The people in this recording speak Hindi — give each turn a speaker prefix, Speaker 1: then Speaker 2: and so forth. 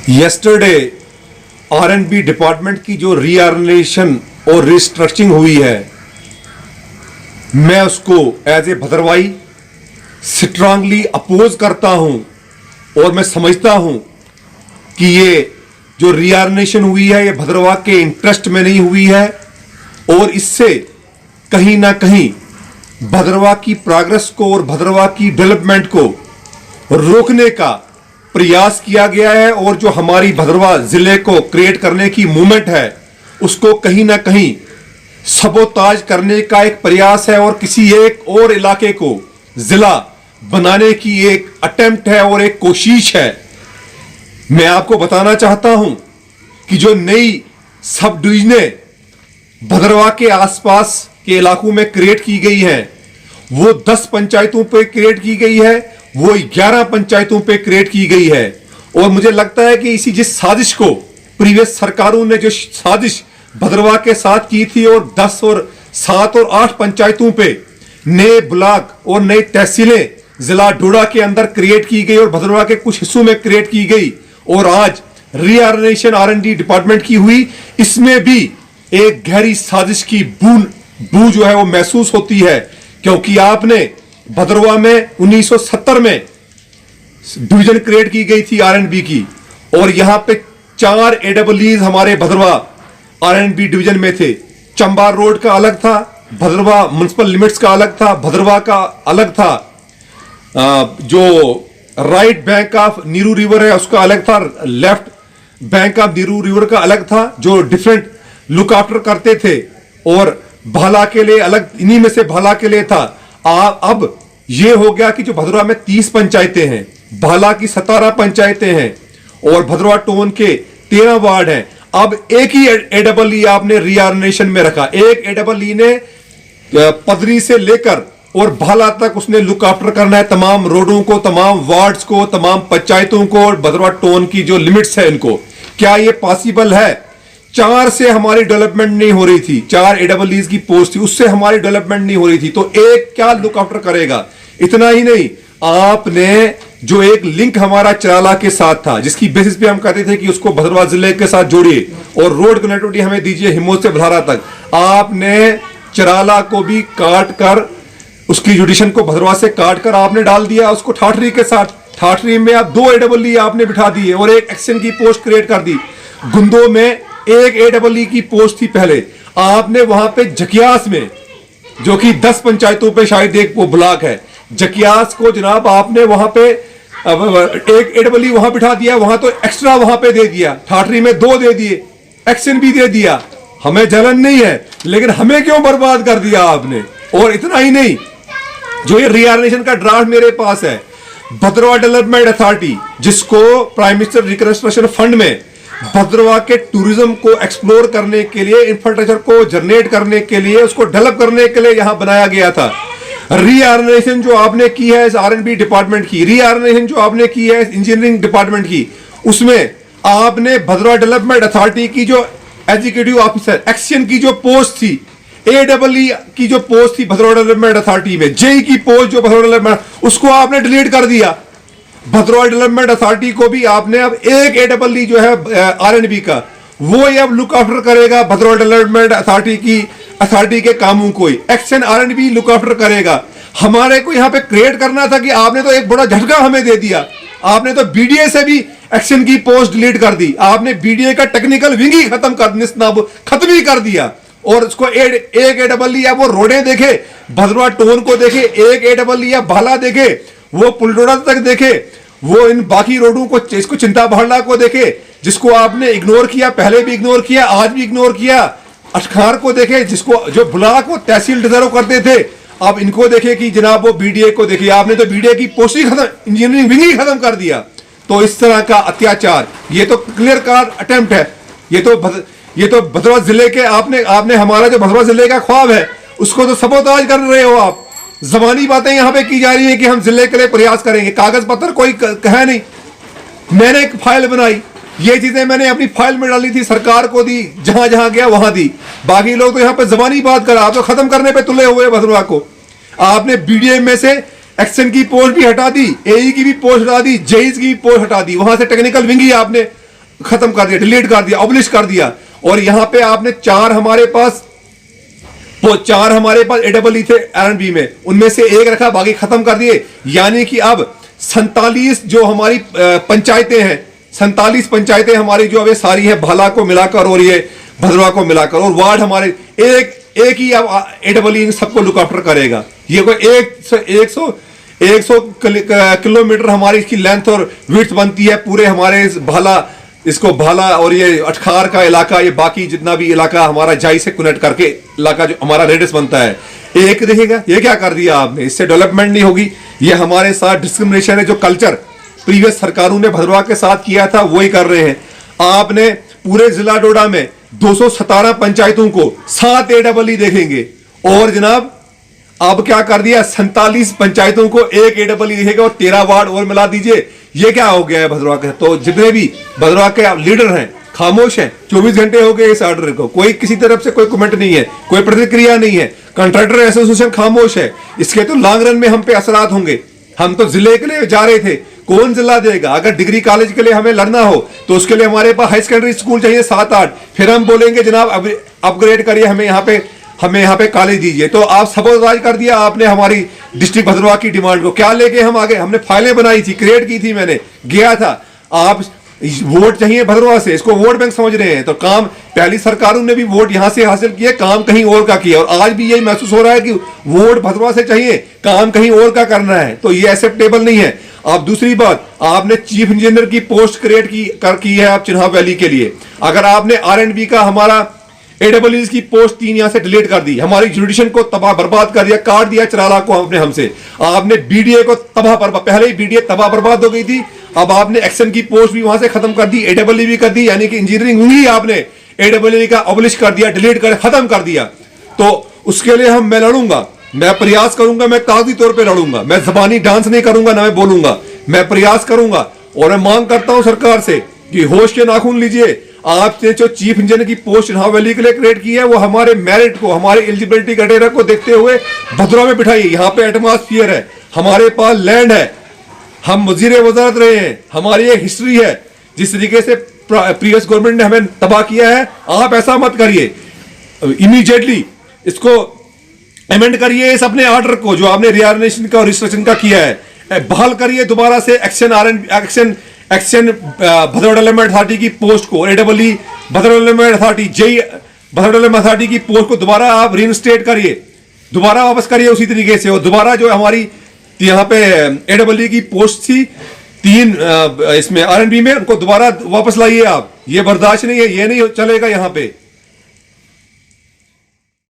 Speaker 1: यस्टरडे आरएनबी डिपार्टमेंट की जो रीऑर्गेनाइजेशन और रिस्ट्रक्चरिंग हुई है, मैं उसको as a Bhadrawahi strongly oppose करता हूं और मैं समझता हूं कि ये जो रीऑर्गेनाइजेशन हुई है ये भद्रवाह के इंटरेस्ट में नहीं हुई है और इससे कहीं ना कहीं भद्रवाह की प्रोग्रेस को और भद्रवाह की डेवलपमेंट को रोकने का प्रयास किया गया है और जो हमारी भद्रवाह जिले को क्रिएट करने की मूवमेंट है उसको कहीं ना कहीं सबोताज करने का एक प्रयास है और किसी एक और इलाके को जिला बनाने की एक अटेम्प्ट है और एक कोशिश है। मैं आपको बताना चाहता हूं कि जो नई सब डिविजनें भद्रवाह के आसपास के इलाकों में क्रिएट की गई है वो 10 पंचायतों पे क्रिएट की गई है, वो 11 पंचायतों पे क्रिएट की गई है। और मुझे लगता है कि इसी जिस साजिश को प्रीवियस सरकारों ने जो साजिश भद्रवाह के साथ की थी और 10 और 7 और 8 पंचायतों पे नए ब्लॉक और नई तहसीलें जिला डोडा के अंदर क्रिएट की गई और भद्रवाह के कुछ हिस्सों में क्रिएट की गई और आज रीऑर्गेनाइजेशन आरएनडी डिपार्टमेंट की हुई, इसमें भी एक गहरी साजिश की बू जो है वो महसूस होती है। क्योंकि आपने भद्रवाह में 1970 में डिवीजन क्रिएट की गई थी आरएनबी की और यहां पे 4 एडब्ल्यूज हमारे भद्रवाह आरएनबी डिवीजन में थे। चंबार रोड का अलग था, भद्रवाह म्युनिसिपल लिमिट्स का अलग था, भद्रवाह का अलग था, जो right bank of Neeru river है उसका अलग था, left bank of Neeru river का अलग था, जो डिफरेंट लुक आफ्टर करते थे और भाला के लिए अलग, इन्हीं में से भाला के लिए था। अब यह हो गया कि जो भद्रवाह में 30 पंचायतें हैं, भाला की 17 पंचायतें हैं और भद्रवाह टाउन के 13 वार्ड हैं। अब एक ही एडब्ल्यू आपने रीऑर्गेनाइजेशन में रखा, एक एडब्ल्यू ने पदरी से लेकर और भाला तक उसने लुक आफ्टर करना है तमाम रोडों को, तमाम वार्ड्स को, तमाम पंचायतों को और भद्रवाह टाउन की जो लिमिट्स है इनको। क्या ये पॉसिबल है? 4 से हमारी डेवलपमेंट नहीं हो रही थी, 4 एडब्ल्यूज की पोस्ट थी, उससे हमारी डेवलपमेंट नहीं हो रही थी, तो एक क्या लुक आफ्टर करेगा? इतना ही नहीं, आपने जो एक लिंक हमारा चराला के साथ था जिसकी बेसिस पे हम कहते थे कि उसको भद्रवाह जिले के साथ जोड़िए और रोड कनेक्टिविटी हमें दीजिए हिमोज से भद्रा तक, आपने चराला को भी काट कर उसकी जुडिशन को भद्रवाह से काट कर आपने डाल दिया उसको ठाठरी के साथ। ठाठरी में आप 2 एडब्ल्यू आपने बिठा दिए और एक एक्शन की पोस्ट क्रिएट कर दी। गुंदो में एक एडब्ल्यू की पोस्ट थी पहले, आपने वहां पे जकियास में जो कि 10 पंचायतों पे शायद एक वो ब्लॉक है, जकियास को जनाब आपने वहां पे एक एडब्ल्यू वहां बिठा दिया, वहां तो एक्स्ट्रा वहां पे दे दिया, ठाठरी में 2 दे दिए, एक्शन भी दे दिया। हमें जलन नहीं है लेकिन हमें क्यों बर्बाद कर दिया आपने। और इतना ही नहीं, जो ये रीऑर्गेनाइजेशन का ड्राफ्ट मेरे पास है, भद्रवाह डेवलपमेंट अथॉरिटी जिसको प्राइम मिनिस्टर रिकंस्ट्रक्शन फंड में भद्रवाह के टूरिज्म को एक्सप्लोर करने के लिए, इंफ्रास्ट्रक्चर को जनरेट करने के लिए, उसको डेवलप करने के लिए यहां बनाया गया था। रीऑर्गेनाइजेशन जो आपने की है इस आरएनबी डिपार्टमेंट की, रीऑर्गेनाइजेशन जो आपने की है इंजीनियरिंग डिपार्टमेंट की, उसमें आपने भद्रवाह डेवलपमेंट अथॉरिटी की जो एग्जीक्यूटिव ऑफिसर एक्शन की जो पोस्ट थी, एडब्ल्यू की जो पोस्ट थी भद्रवाह डेवलपमेंट अथॉरिटी में, जेई की पोस्ट जो भद्रवाह डेवलपमेंट, उसको आपने डिलीट कर दिया। भद्रवाह डेवलपमेंट अथॉरिटी को भी आपने अब एक एडब्ल्यू जो है आरएनबी का, वो ये अब लुक आफ्टर करेगा भद्रवाह डेवलपमेंट अथॉरिटी के कामों को ही एक्शन आरएनबी लुक आफ्टर करेगा। हमारे को यहां पे क्रिएट करना था कि आपने तो एक बड़ा झटका हमें दे दिया, आपने तो बीडीए से भी एक्शन की पोस्ट डिलीट कर दी, आपने बीडीए का टेक्निकल विंग ही खत्म ही कर दिया और उसको एक एडब्ल्यू या वो रोडें देखे, भद्रवाह टाउन को देखे, एक एडब्ल्यू या भाला देखे, वो पुलडोरा तक देखे, वो इन बाकी रोडों को, इसको चिंता भाला को देखे जिसको आपने इग्नोर किया, पहले भी इग्नोर किया, आज भी इग्नोर किया। अटखार को देखे जिसको जो ब्लॉक को तहसील डिजर्व करते थे, अब इनको देखे कि जनाब वो बीडीए को देखिए, आपने तो बीडीए की पोस्ट ही खत्म, इंजीनियरिंग विंग ही खत्म कर दिया। तो इस तरह का अत्याचार, ये तो क्लियर कट अटेम्प्ट है, ये तो भद्रवाह जिले के आपने हमारा जो भद्रवाह जिले का ख्वाब है उसको तो सबोताज कर रहे हो आप। जबानी बातें यहां पे की जा रही हैं कि हम जिले के लिए प्रयास करेंगे, कागज पत्र कोई कहे नहीं। मैंने एक फाइल बनाई, ये चीजें मैंने अपनी फाइल में डाली थी, सरकार को दी, जहां जहां गया वहां दी। बाकी लोग तो यहां पे जबानी बात कर, आप तो खत्म करने पे तुले हुए भद्रवाह को। आपने बीडीए में से एक्शन की पोस्ट भी हटा दी, एई की भी पोस्ट हटा दी, जेईज की भी पोस्ट हटा दी, वहां से टेक्निकल विंग ही आपने खत्म कर दिया, डिलीट कर दिया, ऑब्लिश कर दिया। और यहां पे आपने चार हमारे पास AEE थे R&B में, उनमें से एक रखा, बाकी खत्म कर दिए। यानी कि अब 47 जो हमारी पंचायतें हैं, 47 पंचायतें हमारी जो अब ये सारी है भाला को मिलाकर और ये भद्रवा को मिलाकर, और वार्ड हमारे एक ही अब AEE सबको लुक आफ्टर करेगा। ये कोई 100 किलोमीटर हमारी इसकी लेंथ और विड्थ बनती है पूरे हमारे भाला और ये अटखार का इलाका, ये बाकी जितना भी इलाका हमारा जाई से कनेक्ट करके इलाका जो हमारा रेडियस बनता है। एक देखिएगा ये क्या कर दिया आपने, इससे डेवलपमेंट नहीं होगी। ये हमारे साथ डिस्क्रिमिनेशन है, जो कल्चर प्रीवियस सरकारों ने भद्रवा के साथ किया था वही कर रहे हैं। आपने पूरे जिला डोडा में 217 पंचायतों को 7 AEE देखेंगे, और जनाब अब क्या कर दिया, 47 पंचायतों को 1 AEE दिखेगा, और 13 वार्ड और मिला दीजिए। ये क्या हो गया है भद्रवा के? तो जितने भी भद्रवा के लीडर हैं खामोश हैं, 24 घंटे हो गए इस ऑर्डर को, कोई किसी तरफ से कोई कमेंट नहीं है, कोई प्रतिक्रिया नहीं है। कॉन्ट्रैक्टर एसोसिएशन खामोश है। इसके तो लॉन्ग रन में हम पे असरात होंगे। हम तो जिले के लिए जा रहे थे, कौन जिला देगा? अगर डिग्री कॉलेज के लिए हमें लड़ना हो तो उसके लिए हमारे पास हाई सेकेंडरी स्कूल चाहिए 7-8, फिर हम बोलेंगे जनाब अपग्रेड करिए, हमें यहाँ पे कॉलेज दीजिए। तो आप सबोराइज कर दिया आपने हमारी डिस्ट्रिक्ट भद्रवा की डिमांड को। क्या लेके हम आगे? हमने फाइलें बनाई थी, क्रिएट की थी, मैंने गया था। आप वोट चाहिए भद्रवा से, इसको वोट बैंक समझ रहे हैं। तो काम पहली सरकारों ने भी वोट यहां से हासिल किए, काम कहीं और का किया, और आज भी यही महसूस हो रहा है कि वोट भद्रवा से चाहिए, काम कहीं और का करना है। तो ये एक्सेप्टेबल नहीं है। अब दूसरी बात, आपने चीफ इंजीनियर की पोस्ट क्रिएट की है आप चिन्हाव वैली के लिए। अगर आपने R&B का हमारा AEE की पोस्ट 3 यहां से डिलीट कर दी, हमारी जुडिशन को तबाह बर्बाद कर दिया, काट दिया चराला को आपने हमसे। आपने BDA को तबाह बर्बाद, पहले ही BDA तबाह बर्बाद हो गई थी, अब आपने एक्शन की पोस्ट भी वहां से खत्म कर दी, AEE भी कर दी। यानी कि इंजीनियरिंग हुई, आपने AEE का ऑब्लिश कर दिया, डिलीट कर खत्म कर दिया। तो उसके लिए मैं लड़ूंगा, मैं प्रयास करूंगा, मैं कागजी तौर पे लड़ूंगा, मैं जबानी डांस नहीं करूंगा, ना मैं बोलूंगा, मैं प्रयास करूंगा। और मैं मांग करता हूं सरकार से कि होश के नाखून लीजिए। आपने जो चीफ इंजीनियर की पोस्ट चिन्हाव वैली के लिए क्रिएट की है, वो हमारे मेरिट को, हमारे एलिजिबिलिटी क्राइटेरिया को देखते हुए भद्रवा में बिठाइए। यहाँ पे एटमॉस्फियर है, हमारे पास लैंड है, हम वजीर वजारत रहे हैं, हमारी एक हिस्ट्री है। जिस तरीके से प्रीवियस गवर्नमेंट ने हमें तबाह किया है, आप ऐसा मत करिए। इमीडिएटली इसको अमेंड करिए, इस अपने ऑर्डर को जो आपने रिऑर्गनाइजेशन का और रिस्ट्रक्चरिंग का किया है, बहाल करिए दोबारा से एक्शन भद्रवा डेवलपमेंट अथॉरिटी की पोस्ट को, AEE Bhaderwah development authority, Bhaderwah development authority की पोस्ट को दोबारा आप रीइंस्टेट करिए, दोबारा वापस करिए उसी तरीके से। और दोबारा जो हमारी यहाँ पे AEE की पोस्ट थी 3 इसमें R&B में, उनको दोबारा वापस लाइए आप। ये बर्दाश्त नहीं है, ये नहीं चलेगा यहाँ पे।